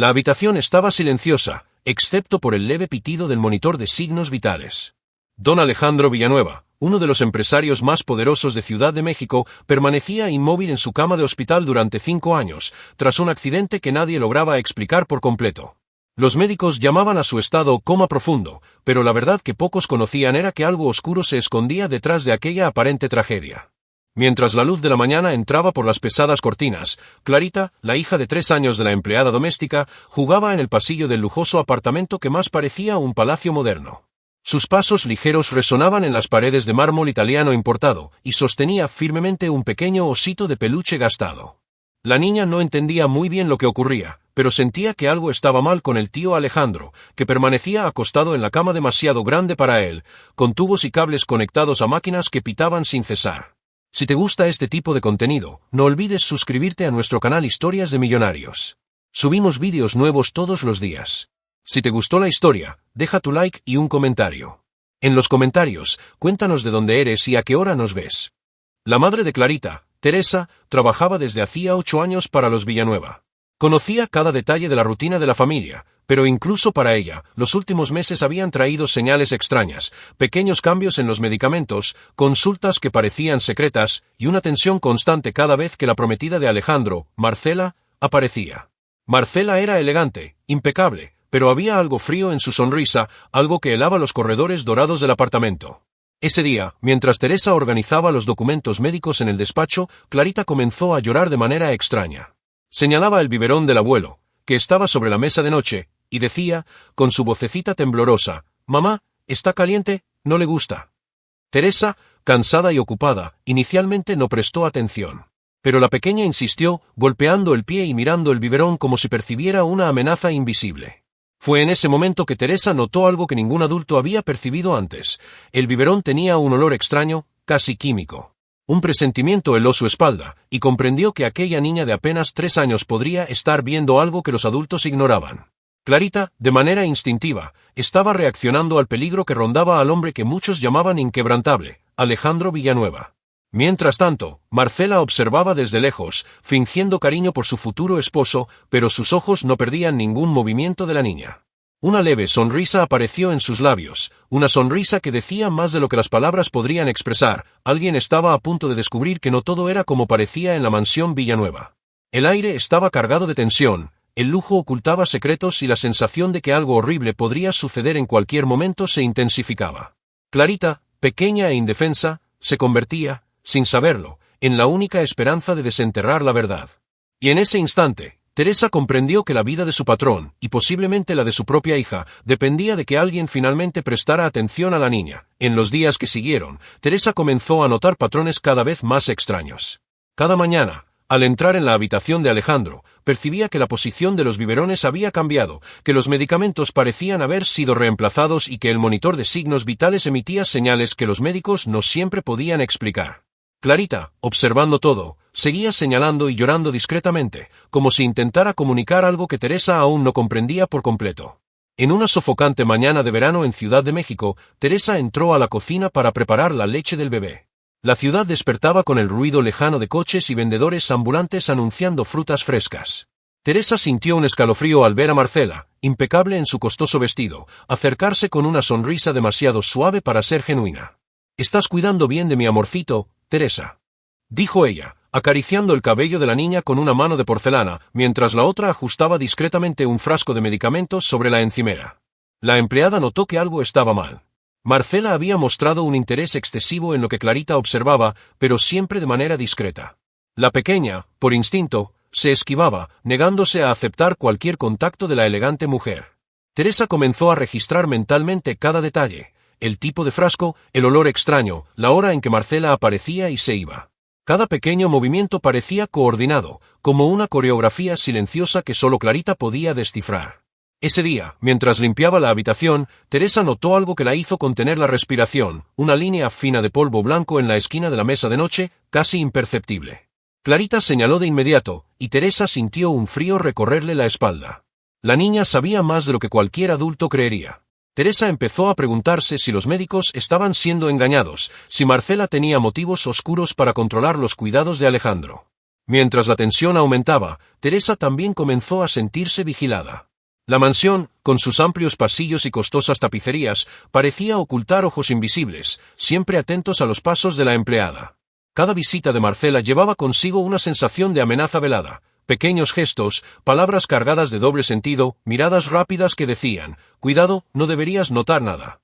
La habitación estaba silenciosa, excepto por el leve pitido del monitor de signos vitales. Don Alejandro Villanueva, uno de los empresarios más poderosos de Ciudad de México, permanecía inmóvil en su cama de hospital durante 5 años, tras un accidente que nadie lograba explicar por completo. Los médicos llamaban a su estado coma profundo, pero la verdad que pocos conocían era que algo oscuro se escondía detrás de aquella aparente tragedia. Mientras la luz de la mañana entraba por las pesadas cortinas, Clarita, la hija de 3 años de la empleada doméstica, jugaba en el pasillo del lujoso apartamento que más parecía un palacio moderno. Sus pasos ligeros resonaban en las paredes de mármol italiano importado, y sostenía firmemente un pequeño osito de peluche gastado. La niña no entendía muy bien lo que ocurría, pero sentía que algo estaba mal con el tío Alejandro, que permanecía acostado en la cama demasiado grande para él, con tubos y cables conectados a máquinas que pitaban sin cesar. Si te gusta este tipo de contenido, no olvides suscribirte a nuestro canal Historias de Millonarios. Subimos vídeos nuevos todos los días. Si te gustó la historia, deja tu like y un comentario. En los comentarios, cuéntanos de dónde eres y a qué hora nos ves. La madre de Clarita, Teresa, trabajaba desde hacía 8 años para los Villanueva. Conocía cada detalle de la rutina de la familia, pero incluso para ella, los últimos meses habían traído señales extrañas, pequeños cambios en los medicamentos, consultas que parecían secretas, y una tensión constante cada vez que la prometida de Alejandro, Marcela, aparecía. Marcela era elegante, impecable, pero había algo frío en su sonrisa, algo que helaba los corredores dorados del apartamento. Ese día, mientras Teresa organizaba los documentos médicos en el despacho, Clarita comenzó a llorar de manera extraña. Señalaba el biberón del abuelo, que estaba sobre la mesa de noche, y decía, con su vocecita temblorosa, «Mamá, está caliente, no le gusta». Teresa, cansada y ocupada, inicialmente no prestó atención. Pero la pequeña insistió, golpeando el pie y mirando el biberón como si percibiera una amenaza invisible. Fue en ese momento que Teresa notó algo que ningún adulto había percibido antes. El biberón tenía un olor extraño, casi químico. Un presentimiento heló su espalda, y comprendió que aquella niña de apenas 3 años podría estar viendo algo que los adultos ignoraban. Clarita, de manera instintiva, estaba reaccionando al peligro que rondaba al hombre que muchos llamaban inquebrantable, Alejandro Villanueva. Mientras tanto, Marcela observaba desde lejos, fingiendo cariño por su futuro esposo, pero sus ojos no perdían ningún movimiento de la niña. Una leve sonrisa apareció en sus labios, una sonrisa que decía más de lo que las palabras podrían expresar. Alguien estaba a punto de descubrir que no todo era como parecía en la mansión Villanueva. El aire estaba cargado de tensión, el lujo ocultaba secretos y la sensación de que algo horrible podría suceder en cualquier momento se intensificaba. Clarita, pequeña e indefensa, se convertía, sin saberlo, en la única esperanza de desenterrar la verdad. Y en ese instante, Teresa comprendió que la vida de su patrón, y posiblemente la de su propia hija, dependía de que alguien finalmente prestara atención a la niña. En los días que siguieron, Teresa comenzó a notar patrones cada vez más extraños. Cada mañana, al entrar en la habitación de Alejandro, percibía que la posición de los biberones había cambiado, que los medicamentos parecían haber sido reemplazados y que el monitor de signos vitales emitía señales que los médicos no siempre podían explicar. Clarita, observando todo, seguía señalando y llorando discretamente, como si intentara comunicar algo que Teresa aún no comprendía por completo. En una sofocante mañana de verano en Ciudad de México, Teresa entró a la cocina para preparar la leche del bebé. La ciudad despertaba con el ruido lejano de coches y vendedores ambulantes anunciando frutas frescas. Teresa sintió un escalofrío al ver a Marcela, impecable en su costoso vestido, acercarse con una sonrisa demasiado suave para ser genuina. «¿Estás cuidando bien de mi amorcito, Teresa?», dijo ella, acariciando el cabello de la niña con una mano de porcelana, mientras la otra ajustaba discretamente un frasco de medicamentos sobre la encimera. La empleada notó que algo estaba mal. Marcela había mostrado un interés excesivo en lo que Clarita observaba, pero siempre de manera discreta. La pequeña, por instinto, se esquivaba, negándose a aceptar cualquier contacto de la elegante mujer. Teresa comenzó a registrar mentalmente cada detalle: el tipo de frasco, el olor extraño, la hora en que Marcela aparecía y se iba. Cada pequeño movimiento parecía coordinado, como una coreografía silenciosa que solo Clarita podía descifrar. Ese día, mientras limpiaba la habitación, Teresa notó algo que la hizo contener la respiración, una línea fina de polvo blanco en la esquina de la mesa de noche, casi imperceptible. Clarita señaló de inmediato, y Teresa sintió un frío recorrerle la espalda. La niña sabía más de lo que cualquier adulto creería. Teresa empezó a preguntarse si los médicos estaban siendo engañados, si Marcela tenía motivos oscuros para controlar los cuidados de Alejandro. Mientras la tensión aumentaba, Teresa también comenzó a sentirse vigilada. La mansión, con sus amplios pasillos y costosas tapicerías, parecía ocultar ojos invisibles, siempre atentos a los pasos de la empleada. Cada visita de Marcela llevaba consigo una sensación de amenaza velada. Pequeños gestos, palabras cargadas de doble sentido, miradas rápidas que decían, «Cuidado, no deberías notar nada».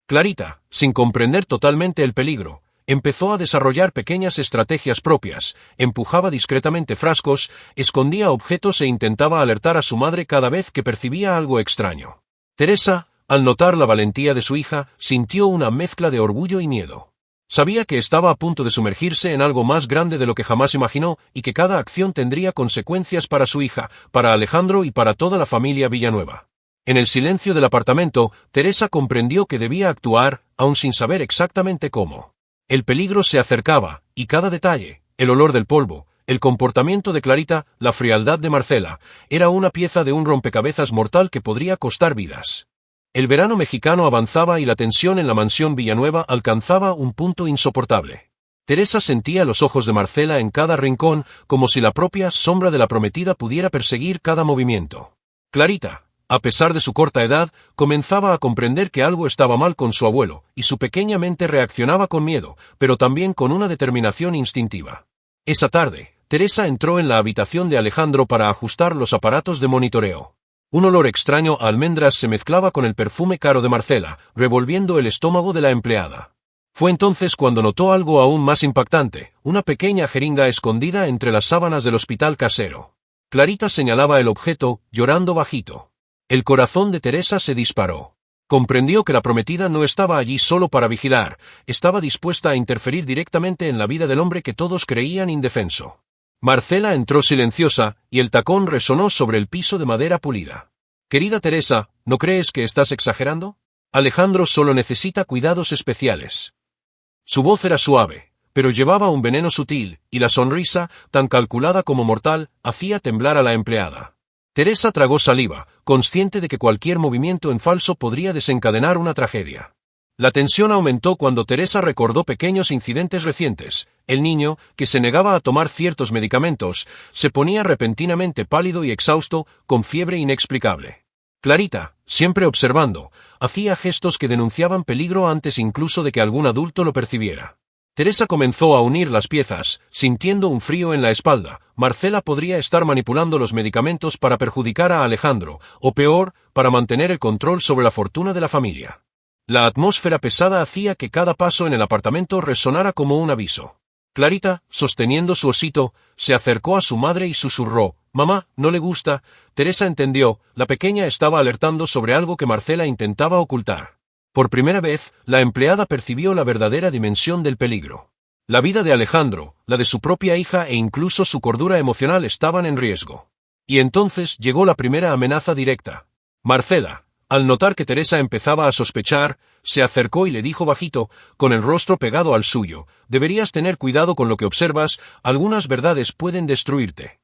Clarita, sin comprender totalmente el peligro, empezó a desarrollar pequeñas estrategias propias, empujaba discretamente frascos, escondía objetos e intentaba alertar a su madre cada vez que percibía algo extraño. Teresa, al notar la valentía de su hija, sintió una mezcla de orgullo y miedo. Sabía que estaba a punto de sumergirse en algo más grande de lo que jamás imaginó y que cada acción tendría consecuencias para su hija, para Alejandro y para toda la familia Villanueva. En el silencio del apartamento, Teresa comprendió que debía actuar, aun sin saber exactamente cómo. El peligro se acercaba, y cada detalle, el olor del polvo, el comportamiento de Clarita, la frialdad de Marcela, era una pieza de un rompecabezas mortal que podría costar vidas. El verano mexicano avanzaba y la tensión en la mansión Villanueva alcanzaba un punto insoportable. Teresa sentía los ojos de Marcela en cada rincón, como si la propia sombra de la prometida pudiera perseguir cada movimiento. Clarita, a pesar de su corta edad, comenzaba a comprender que algo estaba mal con su abuelo, y su pequeña mente reaccionaba con miedo, pero también con una determinación instintiva. Esa tarde, Teresa entró en la habitación de Alejandro para ajustar los aparatos de monitoreo. Un olor extraño a almendras se mezclaba con el perfume caro de Marcela, revolviendo el estómago de la empleada. Fue entonces cuando notó algo aún más impactante, una pequeña jeringa escondida entre las sábanas del hospital casero. Clarita señalaba el objeto, llorando bajito. El corazón de Teresa se disparó. Comprendió que la prometida no estaba allí solo para vigilar, estaba dispuesta a interferir directamente en la vida del hombre que todos creían indefenso. Marcela entró silenciosa, y el tacón resonó sobre el piso de madera pulida. «Querida Teresa, ¿no crees que estás exagerando? Alejandro solo necesita cuidados especiales». Su voz era suave, pero llevaba un veneno sutil, y la sonrisa, tan calculada como mortal, hacía temblar a la empleada. Teresa tragó saliva, consciente de que cualquier movimiento en falso podría desencadenar una tragedia. La tensión aumentó cuando Teresa recordó pequeños incidentes recientes. El niño, que se negaba a tomar ciertos medicamentos, se ponía repentinamente pálido y exhausto, con fiebre inexplicable. Clarita, siempre observando, hacía gestos que denunciaban peligro antes incluso de que algún adulto lo percibiera. Teresa comenzó a unir las piezas, sintiendo un frío en la espalda. Marcela podría estar manipulando los medicamentos para perjudicar a Alejandro, o peor, para mantener el control sobre la fortuna de la familia. La atmósfera pesada hacía que cada paso en el apartamento resonara como un aviso. Clarita, sosteniendo su osito, se acercó a su madre y susurró, «Mamá, ¿no le gusta?» Teresa entendió, la pequeña estaba alertando sobre algo que Marcela intentaba ocultar. Por primera vez, la empleada percibió la verdadera dimensión del peligro. La vida de Alejandro, la de su propia hija e incluso su cordura emocional estaban en riesgo. Y entonces llegó la primera amenaza directa. Marcela, al notar que Teresa empezaba a sospechar, se acercó y le dijo bajito, con el rostro pegado al suyo, «Deberías tener cuidado con lo que observas, algunas verdades pueden destruirte».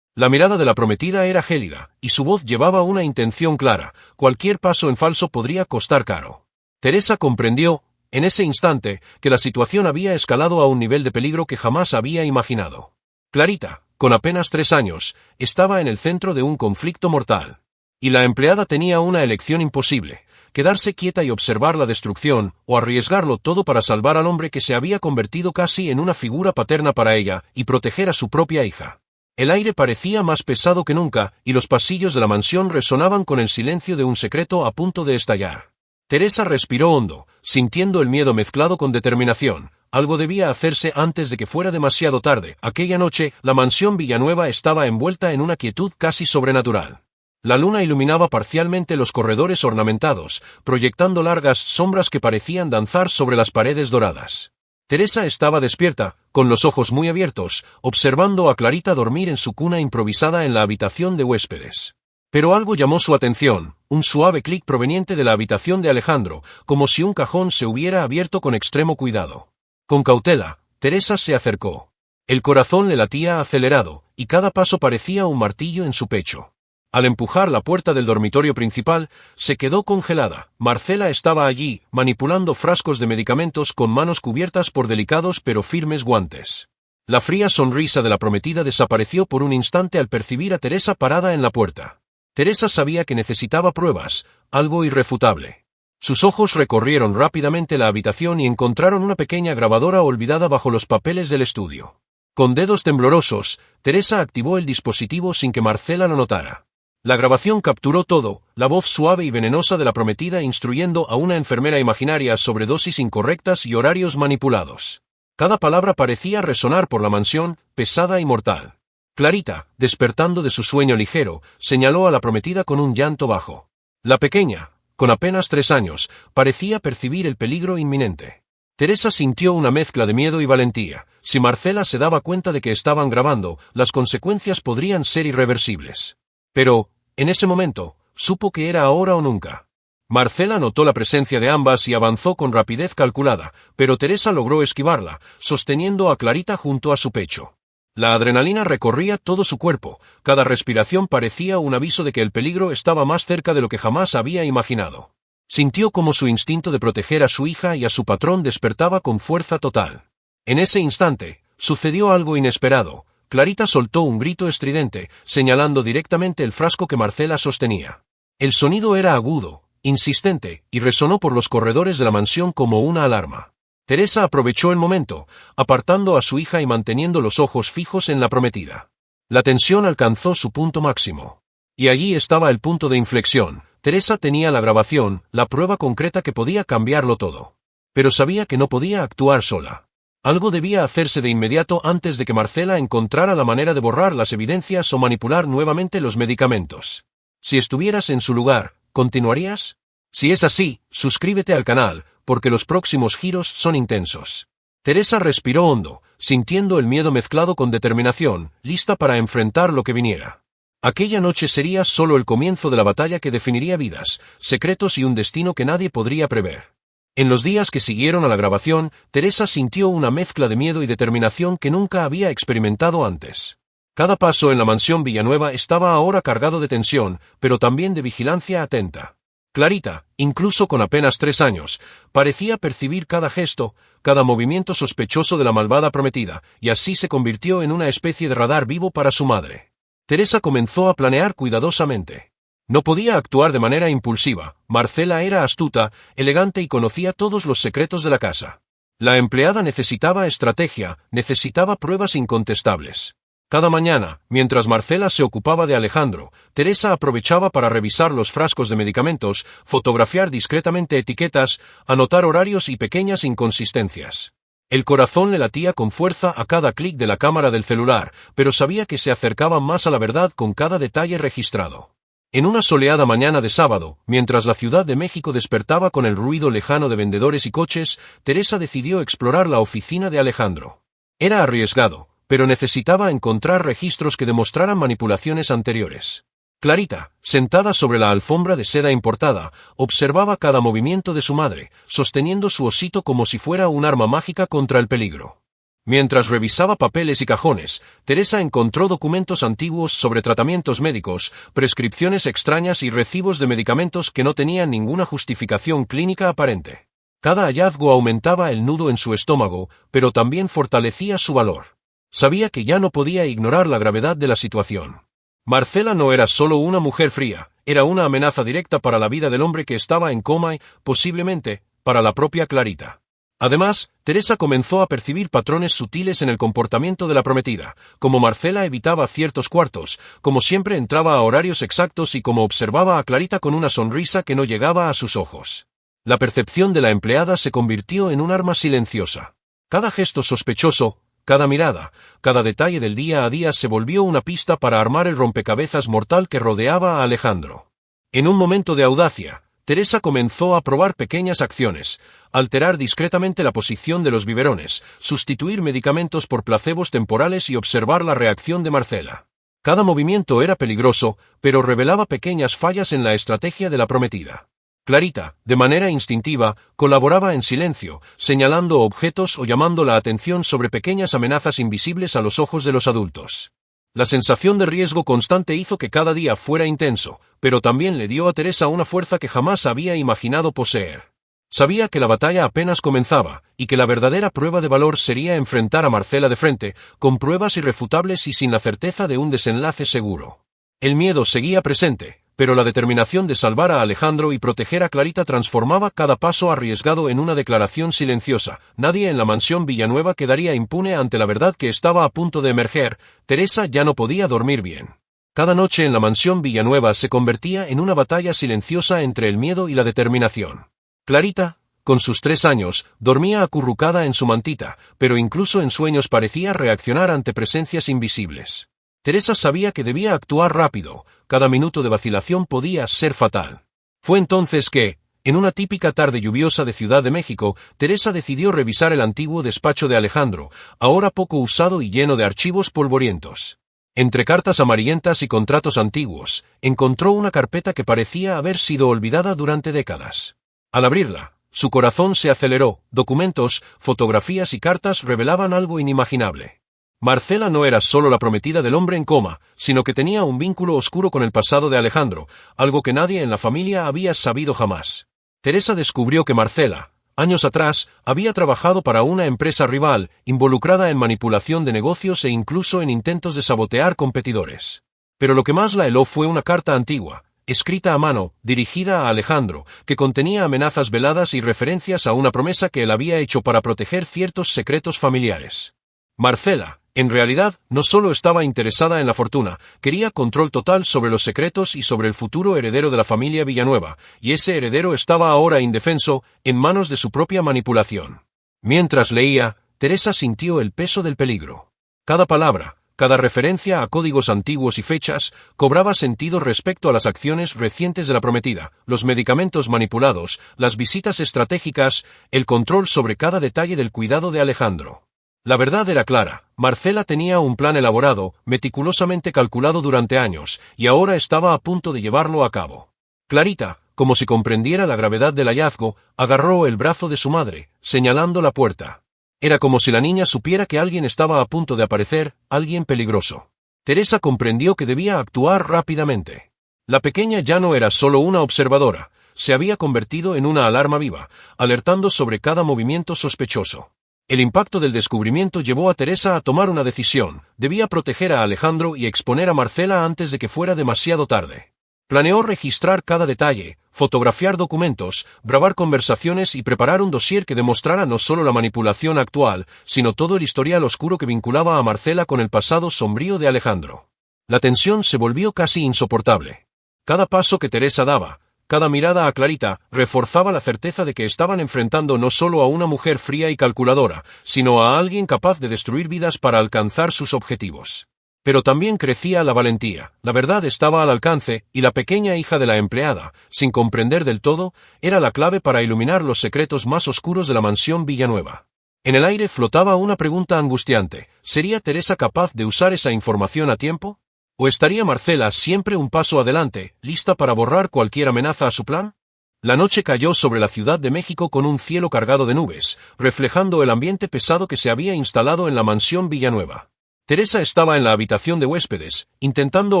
La mirada de la prometida era gélida, y su voz llevaba una intención clara, cualquier paso en falso podría costar caro. Teresa comprendió, en ese instante, que la situación había escalado a un nivel de peligro que jamás había imaginado. Clarita, con apenas 3 años, estaba en el centro de un conflicto mortal. Y la empleada tenía una elección imposible, quedarse quieta y observar la destrucción, o arriesgarlo todo para salvar al hombre que se había convertido casi en una figura paterna para ella, y proteger a su propia hija. El aire parecía más pesado que nunca, y los pasillos de la mansión resonaban con el silencio de un secreto a punto de estallar. Teresa respiró hondo, sintiendo el miedo mezclado con determinación. Algo debía hacerse antes de que fuera demasiado tarde. Aquella noche, la mansión Villanueva estaba envuelta en una quietud casi sobrenatural. La luna iluminaba parcialmente los corredores ornamentados, proyectando largas sombras que parecían danzar sobre las paredes doradas. Teresa estaba despierta, con los ojos muy abiertos, observando a Clarita dormir en su cuna improvisada en la habitación de huéspedes. Pero algo llamó su atención, un suave clic proveniente de la habitación de Alejandro, como si un cajón se hubiera abierto con extremo cuidado. Con cautela, Teresa se acercó. El corazón le latía acelerado, y cada paso parecía un martillo en su pecho. Al empujar la puerta del dormitorio principal, se quedó congelada. Marcela estaba allí, manipulando frascos de medicamentos con manos cubiertas por delicados pero firmes guantes. La fría sonrisa de la prometida desapareció por un instante al percibir a Teresa parada en la puerta. Teresa sabía que necesitaba pruebas, algo irrefutable. Sus ojos recorrieron rápidamente la habitación y encontraron una pequeña grabadora olvidada bajo los papeles del estudio. Con dedos temblorosos, Teresa activó el dispositivo sin que Marcela lo notara. La grabación capturó todo, la voz suave y venenosa de la prometida instruyendo a una enfermera imaginaria sobre dosis incorrectas y horarios manipulados. Cada palabra parecía resonar por la mansión, pesada y mortal. Clarita, despertando de su sueño ligero, señaló a la prometida con un llanto bajo. La pequeña, con apenas 3 años, parecía percibir el peligro inminente. Teresa sintió una mezcla de miedo y valentía. Si Marcela se daba cuenta de que estaban grabando, las consecuencias podrían ser irreversibles. Pero, en ese momento, supo que era ahora o nunca. Marcela notó la presencia de ambas y avanzó con rapidez calculada, pero Teresa logró esquivarla, sosteniendo a Clarita junto a su pecho. La adrenalina recorría todo su cuerpo, cada respiración parecía un aviso de que el peligro estaba más cerca de lo que jamás había imaginado. Sintió como su instinto de proteger a su hija y a su patrón despertaba con fuerza total. En ese instante, sucedió algo inesperado. Clarita soltó un grito estridente, señalando directamente el frasco que Marcela sostenía. El sonido era agudo, insistente, y resonó por los corredores de la mansión como una alarma. Teresa aprovechó el momento, apartando a su hija y manteniendo los ojos fijos en la prometida. La tensión alcanzó su punto máximo. Y allí estaba el punto de inflexión. Teresa tenía la grabación, la prueba concreta que podía cambiarlo todo. Pero sabía que no podía actuar sola. Algo debía hacerse de inmediato antes de que Marcela encontrara la manera de borrar las evidencias o manipular nuevamente los medicamentos. Si estuvieras en su lugar, ¿continuarías? Si es así, suscríbete al canal, porque los próximos giros son intensos. Teresa respiró hondo, sintiendo el miedo mezclado con determinación, lista para enfrentar lo que viniera. Aquella noche sería solo el comienzo de la batalla que definiría vidas, secretos y un destino que nadie podría prever. En los días que siguieron a la grabación, Teresa sintió una mezcla de miedo y determinación que nunca había experimentado antes. Cada paso en la mansión Villanueva estaba ahora cargado de tensión, pero también de vigilancia atenta. Clarita, incluso con apenas 3 años, parecía percibir cada gesto, cada movimiento sospechoso de la malvada prometida, y así se convirtió en una especie de radar vivo para su madre. Teresa comenzó a planear cuidadosamente. No podía actuar de manera impulsiva. Marcela era astuta, elegante y conocía todos los secretos de la casa. La empleada necesitaba estrategia, necesitaba pruebas incontestables. Cada mañana, mientras Marcela se ocupaba de Alejandro, Teresa aprovechaba para revisar los frascos de medicamentos, fotografiar discretamente etiquetas, anotar horarios y pequeñas inconsistencias. El corazón le latía con fuerza a cada clic de la cámara del celular, pero sabía que se acercaba más a la verdad con cada detalle registrado. En una soleada mañana de sábado, mientras la Ciudad de México despertaba con el ruido lejano de vendedores y coches, Teresa decidió explorar la oficina de Alejandro. Era arriesgado, pero necesitaba encontrar registros que demostraran manipulaciones anteriores. Clarita, sentada sobre la alfombra de seda importada, observaba cada movimiento de su madre, sosteniendo su osito como si fuera un arma mágica contra el peligro. Mientras revisaba papeles y cajones, Teresa encontró documentos antiguos sobre tratamientos médicos, prescripciones extrañas y recibos de medicamentos que no tenían ninguna justificación clínica aparente. Cada hallazgo aumentaba el nudo en su estómago, pero también fortalecía su valor. Sabía que ya no podía ignorar la gravedad de la situación. Marcela no era solo una mujer fría, era una amenaza directa para la vida del hombre que estaba en coma y, posiblemente, para la propia Clarita. Además, Teresa comenzó a percibir patrones sutiles en el comportamiento de la prometida, como Marcela evitaba ciertos cuartos, como siempre entraba a horarios exactos y como observaba a Clarita con una sonrisa que no llegaba a sus ojos. La percepción de la empleada se convirtió en un arma silenciosa. Cada gesto sospechoso, cada mirada, cada detalle del día a día se volvió una pista para armar el rompecabezas mortal que rodeaba a Alejandro. En un momento de audacia, Teresa comenzó a probar pequeñas acciones, alterar discretamente la posición de los biberones, sustituir medicamentos por placebos temporales y observar la reacción de Marcela. Cada movimiento era peligroso, pero revelaba pequeñas fallas en la estrategia de la prometida. Clarita, de manera instintiva, colaboraba en silencio, señalando objetos o llamando la atención sobre pequeñas amenazas invisibles a los ojos de los adultos. La sensación de riesgo constante hizo que cada día fuera intenso, pero también le dio a Teresa una fuerza que jamás había imaginado poseer. Sabía que la batalla apenas comenzaba, y que la verdadera prueba de valor sería enfrentar a Marcela de frente, con pruebas irrefutables y sin la certeza de un desenlace seguro. El miedo seguía presente, pero la determinación de salvar a Alejandro y proteger a Clarita transformaba cada paso arriesgado en una declaración silenciosa. Nadie en la mansión Villanueva quedaría impune ante la verdad que estaba a punto de emerger. Teresa ya no podía dormir bien. Cada noche en la mansión Villanueva se convertía en una batalla silenciosa entre el miedo y la determinación. Clarita, con sus 3 años, dormía acurrucada en su mantita, pero incluso en sueños parecía reaccionar ante presencias invisibles. Teresa sabía que debía actuar rápido, cada minuto de vacilación podía ser fatal. Fue entonces que, en una típica tarde lluviosa de Ciudad de México, Teresa decidió revisar el antiguo despacho de Alejandro, ahora poco usado y lleno de archivos polvorientos. Entre cartas amarillentas y contratos antiguos, encontró una carpeta que parecía haber sido olvidada durante décadas. Al abrirla, su corazón se aceleró. Documentos, fotografías y cartas revelaban algo inimaginable. Marcela no era solo la prometida del hombre en coma, sino que tenía un vínculo oscuro con el pasado de Alejandro, algo que nadie en la familia había sabido jamás. Teresa descubrió que Marcela, años atrás, había trabajado para una empresa rival, involucrada en manipulación de negocios e incluso en intentos de sabotear competidores. Pero lo que más la heló fue una carta antigua, escrita a mano, dirigida a Alejandro, que contenía amenazas veladas y referencias a una promesa que él había hecho para proteger ciertos secretos familiares. Marcela, en realidad, no solo estaba interesada en la fortuna, quería control total sobre los secretos y sobre el futuro heredero de la familia Villanueva, y ese heredero estaba ahora indefenso, en manos de su propia manipulación. Mientras leía, Teresa sintió el peso del peligro. Cada palabra, cada referencia a códigos antiguos y fechas, cobraba sentido respecto a las acciones recientes de la prometida, los medicamentos manipulados, las visitas estratégicas, el control sobre cada detalle del cuidado de Alejandro. La verdad era clara, Marcela tenía un plan elaborado, meticulosamente calculado durante años, y ahora estaba a punto de llevarlo a cabo. Clarita, como si comprendiera la gravedad del hallazgo, agarró el brazo de su madre, señalando la puerta. Era como si la niña supiera que alguien estaba a punto de aparecer, alguien peligroso. Teresa comprendió que debía actuar rápidamente. La pequeña ya no era solo una observadora, se había convertido en una alarma viva, alertando sobre cada movimiento sospechoso. El impacto del descubrimiento llevó a Teresa a tomar una decisión: debía proteger a Alejandro y exponer a Marcela antes de que fuera demasiado tarde. Planeó registrar cada detalle, fotografiar documentos, grabar conversaciones y preparar un dossier que demostrara no solo la manipulación actual, sino todo el historial oscuro que vinculaba a Marcela con el pasado sombrío de Alejandro. La tensión se volvió casi insoportable. Cada paso que Teresa daba, cada mirada a Clarita, reforzaba la certeza de que estaban enfrentando no solo a una mujer fría y calculadora, sino a alguien capaz de destruir vidas para alcanzar sus objetivos. Pero también crecía la valentía, la verdad estaba al alcance, y la pequeña hija de la empleada, sin comprender del todo, era la clave para iluminar los secretos más oscuros de la mansión Villanueva. En el aire flotaba una pregunta angustiante: ¿sería Teresa capaz de usar esa información a tiempo? ¿O estaría Marcela siempre un paso adelante, lista para borrar cualquier amenaza a su plan? La noche cayó sobre la Ciudad de México con un cielo cargado de nubes, reflejando el ambiente pesado que se había instalado en la mansión Villanueva. Teresa estaba en la habitación de huéspedes, intentando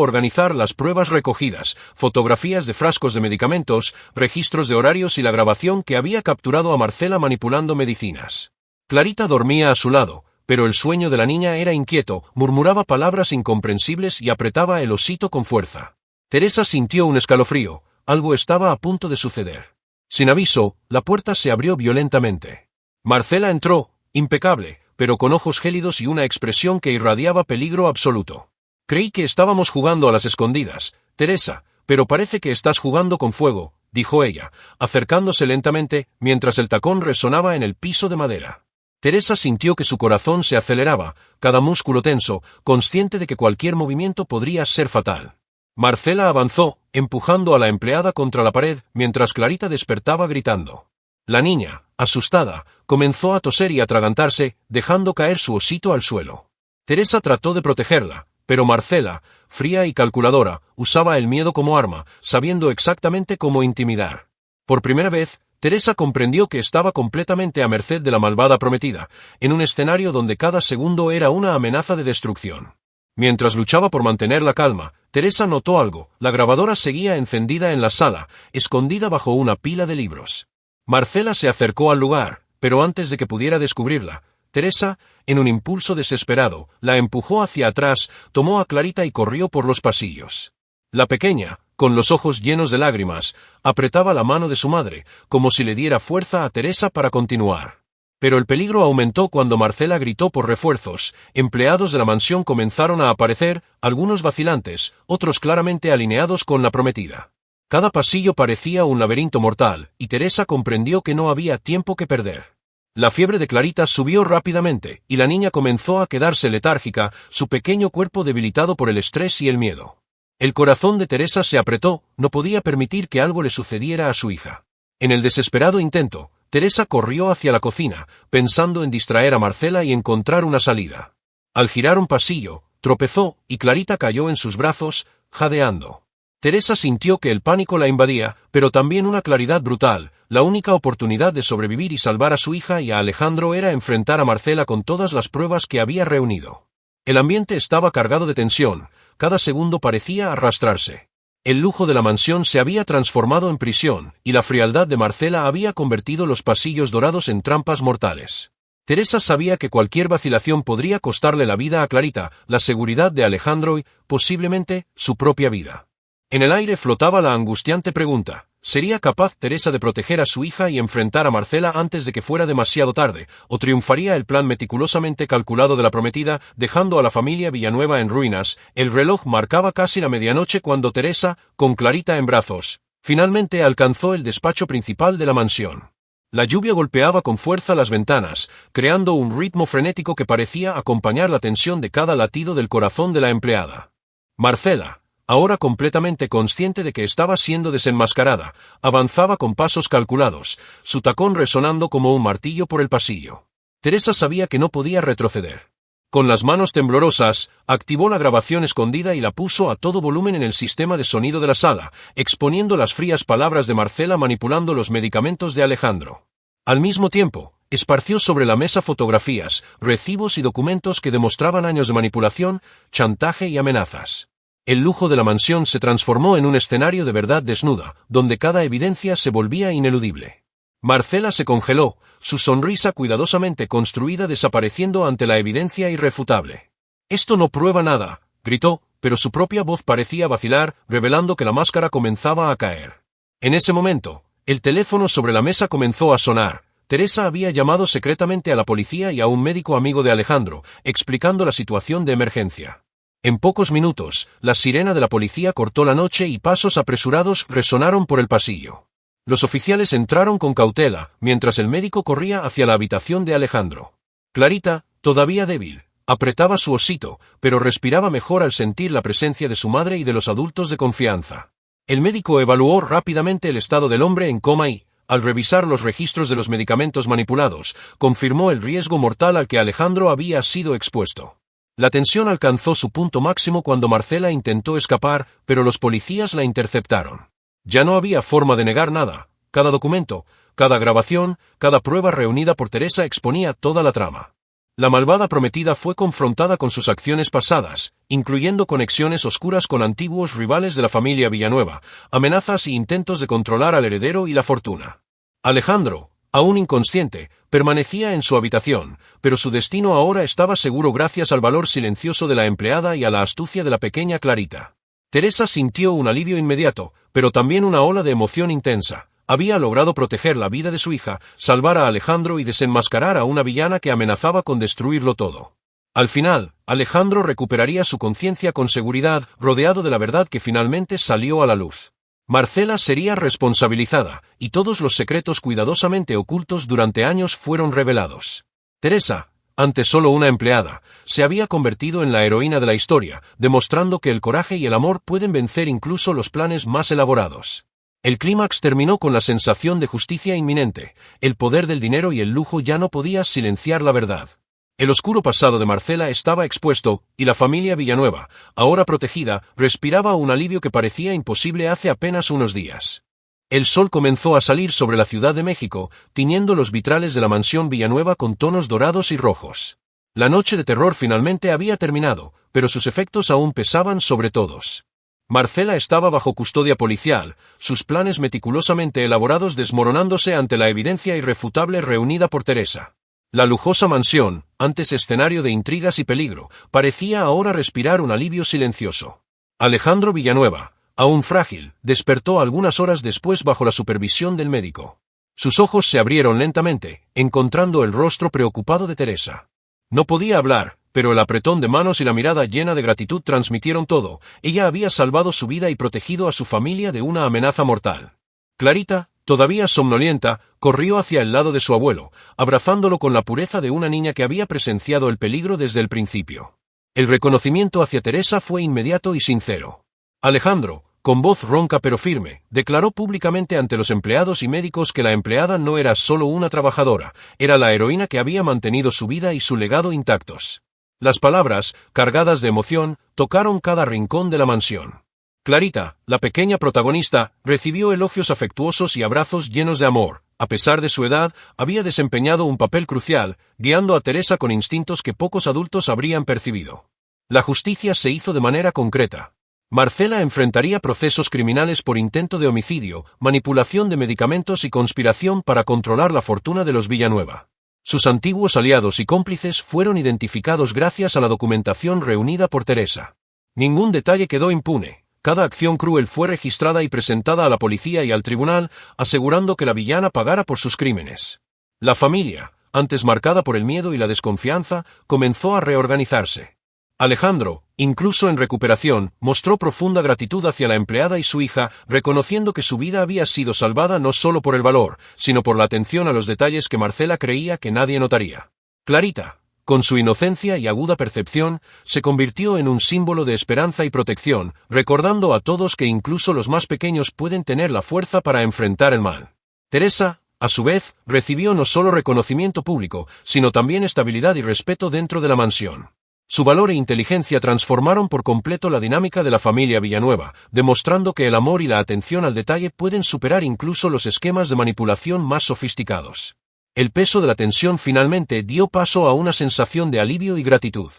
organizar las pruebas recogidas, fotografías de frascos de medicamentos, registros de horarios y la grabación que había capturado a Marcela manipulando medicinas. Clarita dormía a su lado, pero el sueño de la niña era inquieto, murmuraba palabras incomprensibles y apretaba el osito con fuerza. Teresa sintió un escalofrío, algo estaba a punto de suceder. Sin aviso, la puerta se abrió violentamente. Marcela entró, impecable, pero con ojos gélidos y una expresión que irradiaba peligro absoluto. Creí que estábamos jugando a las escondidas, Teresa, pero parece que estás jugando con fuego, dijo ella, acercándose lentamente, mientras el tacón resonaba en el piso de madera. Teresa sintió que su corazón se aceleraba, cada músculo tenso, consciente de que cualquier movimiento podría ser fatal. Marcela avanzó, empujando a la empleada contra la pared, mientras Clarita despertaba gritando. La niña, asustada, comenzó a toser y atragantarse, dejando caer su osito al suelo. Teresa trató de protegerla, pero Marcela, fría y calculadora, usaba el miedo como arma, sabiendo exactamente cómo intimidar. Por primera vez, Teresa comprendió que estaba completamente a merced de la malvada prometida, en un escenario donde cada segundo era una amenaza de destrucción. Mientras luchaba por mantener la calma, Teresa notó algo: la grabadora seguía encendida en la sala, escondida bajo una pila de libros. Marcela se acercó al lugar, pero antes de que pudiera descubrirla, Teresa, en un impulso desesperado, la empujó hacia atrás, tomó a Clarita y corrió por los pasillos. La pequeña, con los ojos llenos de lágrimas, apretaba la mano de su madre, como si le diera fuerza a Teresa para continuar. Pero el peligro aumentó cuando Marcela gritó por refuerzos. Empleados de la mansión comenzaron a aparecer, algunos vacilantes, otros claramente alineados con la prometida. Cada pasillo parecía un laberinto mortal, y Teresa comprendió que no había tiempo que perder. La fiebre de Clarita subió rápidamente, y la niña comenzó a quedarse letárgica, su pequeño cuerpo debilitado por el estrés y el miedo. El corazón de Teresa se apretó, no podía permitir que algo le sucediera a su hija. En el desesperado intento, Teresa corrió hacia la cocina, pensando en distraer a Marcela y encontrar una salida. Al girar un pasillo, tropezó, y Clarita cayó en sus brazos, jadeando. Teresa sintió que el pánico la invadía, pero también una claridad brutal. La única oportunidad de sobrevivir y salvar a su hija y a Alejandro era enfrentar a Marcela con todas las pruebas que había reunido. El ambiente estaba cargado de tensión, cada segundo parecía arrastrarse. El lujo de la mansión se había transformado en prisión, y la frialdad de Marcela había convertido los pasillos dorados en trampas mortales. Teresa sabía que cualquier vacilación podría costarle la vida a Clarita, la seguridad de Alejandro y, posiblemente, su propia vida. En el aire flotaba la angustiante pregunta: ¿sería capaz Teresa de proteger a su hija y enfrentar a Marcela antes de que fuera demasiado tarde, o triunfaría el plan meticulosamente calculado de la prometida, dejando a la familia Villanueva en ruinas? El reloj marcaba casi la medianoche cuando Teresa, con Clarita en brazos, finalmente alcanzó el despacho principal de la mansión. La lluvia golpeaba con fuerza las ventanas, creando un ritmo frenético que parecía acompañar la tensión de cada latido del corazón de la empleada. Marcela, ahora completamente consciente de que estaba siendo desenmascarada, avanzaba con pasos calculados, su tacón resonando como un martillo por el pasillo. Teresa sabía que no podía retroceder. Con las manos temblorosas, activó la grabación escondida y la puso a todo volumen en el sistema de sonido de la sala, exponiendo las frías palabras de Marcela manipulando los medicamentos de Alejandro. Al mismo tiempo, esparció sobre la mesa fotografías, recibos y documentos que demostraban años de manipulación, chantaje y amenazas. El lujo de la mansión se transformó en un escenario de verdad desnuda, donde cada evidencia se volvía ineludible. Marcela se congeló, su sonrisa cuidadosamente construida desapareciendo ante la evidencia irrefutable. «Esto no prueba nada», gritó, pero su propia voz parecía vacilar, revelando que la máscara comenzaba a caer. En ese momento, el teléfono sobre la mesa comenzó a sonar. Teresa había llamado secretamente a la policía y a un médico amigo de Alejandro, explicando la situación de emergencia. En pocos minutos, la sirena de la policía cortó la noche y pasos apresurados resonaron por el pasillo. Los oficiales entraron con cautela, mientras el médico corría hacia la habitación de Alejandro. Clarita, todavía débil, apretaba su osito, pero respiraba mejor al sentir la presencia de su madre y de los adultos de confianza. El médico evaluó rápidamente el estado del hombre en coma y, al revisar los registros de los medicamentos manipulados, confirmó el riesgo mortal al que Alejandro había sido expuesto. La tensión alcanzó su punto máximo cuando Marcela intentó escapar, pero los policías la interceptaron. Ya no había forma de negar nada. Cada documento, cada grabación, cada prueba reunida por Teresa exponía toda la trama. La malvada prometida fue confrontada con sus acciones pasadas, incluyendo conexiones oscuras con antiguos rivales de la familia Villanueva, amenazas y intentos de controlar al heredero y la fortuna. Alejandro, aún inconsciente, permanecía en su habitación, pero su destino ahora estaba seguro gracias al valor silencioso de la empleada y a la astucia de la pequeña Clarita. Teresa sintió un alivio inmediato, pero también una ola de emoción intensa. Había logrado proteger la vida de su hija, salvar a Alejandro y desenmascarar a una villana que amenazaba con destruirlo todo. Al final, Alejandro recuperaría su conciencia con seguridad, rodeado de la verdad que finalmente salió a la luz. Marcela sería responsabilizada, y todos los secretos cuidadosamente ocultos durante años fueron revelados. Teresa, antes solo una empleada, se había convertido en la heroína de la historia, demostrando que el coraje y el amor pueden vencer incluso los planes más elaborados. El clímax terminó con la sensación de justicia inminente. El poder del dinero y el lujo ya no podía silenciar la verdad. El oscuro pasado de Marcela estaba expuesto, y la familia Villanueva, ahora protegida, respiraba un alivio que parecía imposible hace apenas unos días. El sol comenzó a salir sobre la Ciudad de México, tiñendo los vitrales de la mansión Villanueva con tonos dorados y rojos. La noche de terror finalmente había terminado, pero sus efectos aún pesaban sobre todos. Marcela estaba bajo custodia policial, sus planes meticulosamente elaborados desmoronándose ante la evidencia irrefutable reunida por Teresa. La lujosa mansión, antes escenario de intrigas y peligro, parecía ahora respirar un alivio silencioso. Alejandro Villanueva, aún frágil, despertó algunas horas después bajo la supervisión del médico. Sus ojos se abrieron lentamente, encontrando el rostro preocupado de Teresa. No podía hablar, pero el apretón de manos y la mirada llena de gratitud transmitieron todo. Ella había salvado su vida y protegido a su familia de una amenaza mortal. Clarita, todavía somnolienta, corrió hacia el lado de su abuelo, abrazándolo con la pureza de una niña que había presenciado el peligro desde el principio. El reconocimiento hacia Teresa fue inmediato y sincero. Alejandro, con voz ronca pero firme, declaró públicamente ante los empleados y médicos que la empleada no era solo una trabajadora, era la heroína que había mantenido su vida y su legado intactos. Las palabras, cargadas de emoción, tocaron cada rincón de la mansión. Clarita, la pequeña protagonista, recibió elogios afectuosos y abrazos llenos de amor. A pesar de su edad, había desempeñado un papel crucial, guiando a Teresa con instintos que pocos adultos habrían percibido. La justicia se hizo de manera concreta. Marcela enfrentaría procesos criminales por intento de homicidio, manipulación de medicamentos y conspiración para controlar la fortuna de los Villanueva. Sus antiguos aliados y cómplices fueron identificados gracias a la documentación reunida por Teresa. Ningún detalle quedó impune. Cada acción cruel fue registrada y presentada a la policía y al tribunal, asegurando que la villana pagara por sus crímenes. La familia, antes marcada por el miedo y la desconfianza, comenzó a reorganizarse. Alejandro, incluso en recuperación, mostró profunda gratitud hacia la empleada y su hija, reconociendo que su vida había sido salvada no solo por el valor, sino por la atención a los detalles que Marcela creía que nadie notaría. Clarita, con su inocencia y aguda percepción, se convirtió en un símbolo de esperanza y protección, recordando a todos que incluso los más pequeños pueden tener la fuerza para enfrentar el mal. Teresa, a su vez, recibió no solo reconocimiento público, sino también estabilidad y respeto dentro de la mansión. Su valor e inteligencia transformaron por completo la dinámica de la familia Villanueva, demostrando que el amor y la atención al detalle pueden superar incluso los esquemas de manipulación más sofisticados. El peso de la tensión finalmente dio paso a una sensación de alivio y gratitud.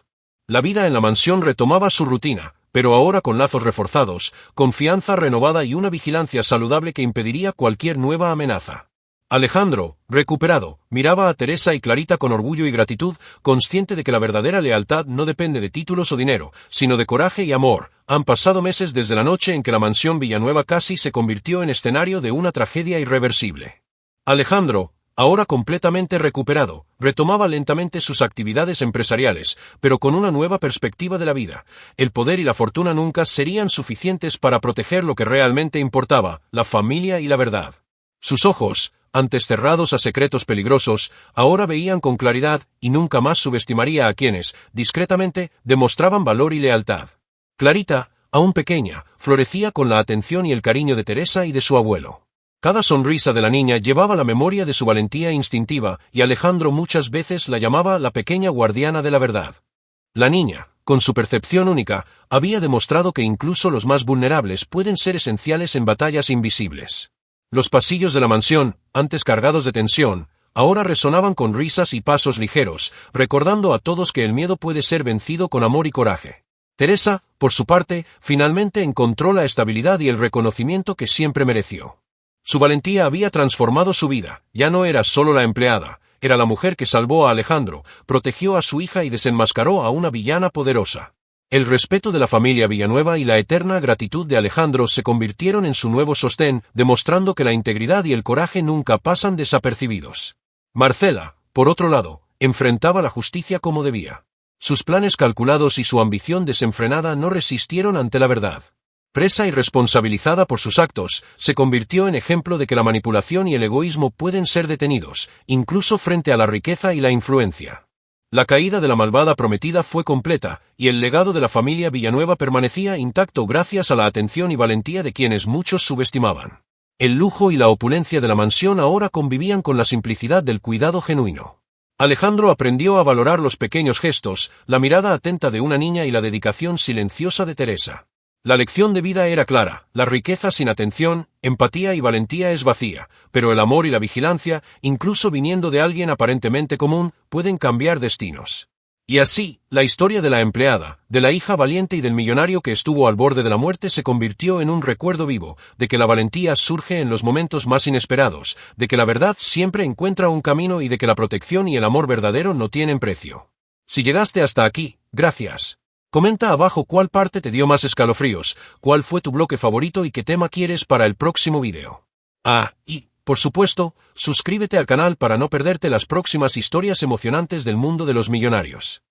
La vida en la mansión retomaba su rutina, pero ahora con lazos reforzados, confianza renovada y una vigilancia saludable que impediría cualquier nueva amenaza. Alejandro, recuperado, miraba a Teresa y Clarita con orgullo y gratitud, consciente de que la verdadera lealtad no depende de títulos o dinero, sino de coraje y amor. Han pasado meses desde la noche en que la mansión Villanueva casi se convirtió en escenario de una tragedia irreversible. Alejandro, ahora completamente recuperado, retomaba lentamente sus actividades empresariales, pero con una nueva perspectiva de la vida. El poder y la fortuna nunca serían suficientes para proteger lo que realmente importaba, la familia y la verdad. Sus ojos, antes cerrados a secretos peligrosos, ahora veían con claridad y nunca más subestimaría a quienes, discretamente, demostraban valor y lealtad. Clarita, aún pequeña, florecía con la atención y el cariño de Teresa y de su abuelo. Cada sonrisa de la niña llevaba la memoria de su valentía instintiva, y Alejandro muchas veces la llamaba la pequeña guardiana de la verdad. La niña, con su percepción única, había demostrado que incluso los más vulnerables pueden ser esenciales en batallas invisibles. Los pasillos de la mansión, antes cargados de tensión, ahora resonaban con risas y pasos ligeros, recordando a todos que el miedo puede ser vencido con amor y coraje. Teresa, por su parte, finalmente encontró la estabilidad y el reconocimiento que siempre mereció. Su valentía había transformado su vida, ya no era solo la empleada, era la mujer que salvó a Alejandro, protegió a su hija y desenmascaró a una villana poderosa. El respeto de la familia Villanueva y la eterna gratitud de Alejandro se convirtieron en su nuevo sostén, demostrando que la integridad y el coraje nunca pasan desapercibidos. Marcela, por otro lado, enfrentaba la justicia como debía. Sus planes calculados y su ambición desenfrenada no resistieron ante la verdad. Presa y responsabilizada por sus actos, se convirtió en ejemplo de que la manipulación y el egoísmo pueden ser detenidos, incluso frente a la riqueza y la influencia. La caída de la malvada prometida fue completa, y el legado de la familia Villanueva permanecía intacto gracias a la atención y valentía de quienes muchos subestimaban. El lujo y la opulencia de la mansión ahora convivían con la simplicidad del cuidado genuino. Alejandro aprendió a valorar los pequeños gestos, la mirada atenta de una niña y la dedicación silenciosa de Teresa. La lección de vida era clara: la riqueza sin atención, empatía y valentía es vacía, pero el amor y la vigilancia, incluso viniendo de alguien aparentemente común, pueden cambiar destinos. Y así, la historia de la empleada, de la hija valiente y del millonario que estuvo al borde de la muerte se convirtió en un recuerdo vivo, de que la valentía surge en los momentos más inesperados, de que la verdad siempre encuentra un camino y de que la protección y el amor verdadero no tienen precio. Si llegaste hasta aquí, gracias. Comenta abajo cuál parte te dio más escalofríos, cuál fue tu bloque favorito y qué tema quieres para el próximo video. Y, por supuesto, suscríbete al canal para no perderte las próximas historias emocionantes del mundo de los millonarios.